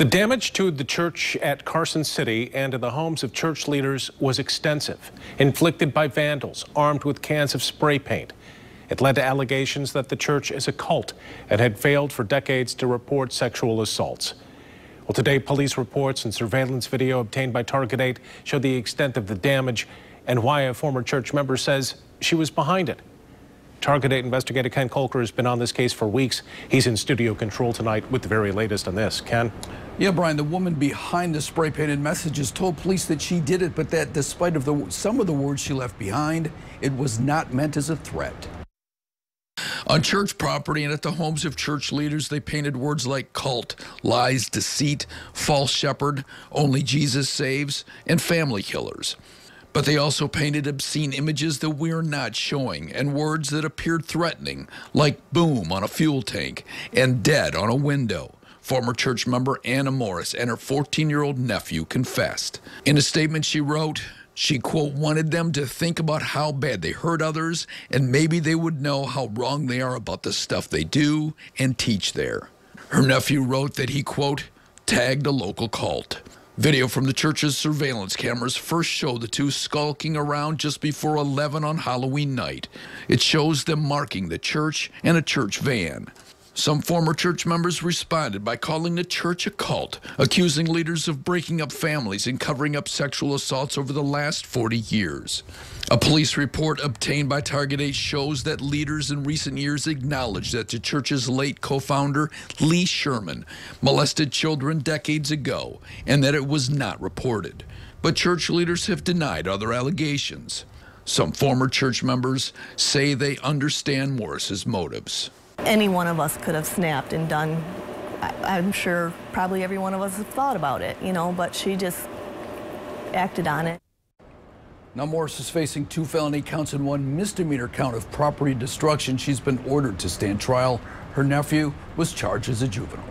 The damage to the church at Carson City and to the homes of church leaders was extensive, inflicted by vandals armed with cans of spray paint. It led to allegations that the church is a cult and had failed for decades to report sexual assaults. Well, today, police reports and surveillance video obtained by Target 8 show the extent of the damage and why a former church member says she was behind it. Target 8 investigator Ken Kolker has been on this case for weeks. He's in studio control tonight with the very latest on this. Ken? Yeah, Brian, the woman behind the spray-painted messages told police that she did it, but that despite some of the words she left behind, it was not meant as a threat. On church property and at the homes of church leaders, they painted words like cult, lies, deceit, false shepherd, only Jesus saves, and family killers. But they also painted obscene images that we're not showing and words that appeared threatening, like boom on a fuel tank and dead on a window. Former church member Anna Morris and her 14-year-old nephew confessed. In a statement she wrote, she, quote, wanted them to think about how bad they hurt others and maybe they would know how wrong they are about the stuff they do and teach there. Her nephew wrote that he, quote, tagged a local cult. Video from the church's surveillance cameras first showed the two skulking around just before 11 on Halloween night. It shows them marking the church and a church van. Some former church members responded by calling the church a cult, accusing leaders of breaking up families and covering up sexual assaults over the last 40 years. A police report obtained by Target 8 shows that leaders in recent years acknowledged that the church's late co-founder, Lee Sherman, molested children decades ago and that it was not reported. But church leaders have denied other allegations. Some former church members say they understand Morris's motives. Any one of us could have snapped and done, I'm sure probably every one of us have thought about it, but she just acted on it. Now Morris is facing 2 felony counts and 1 misdemeanor count of property destruction. She's been ordered to stand trial. Her nephew was charged as a juvenile.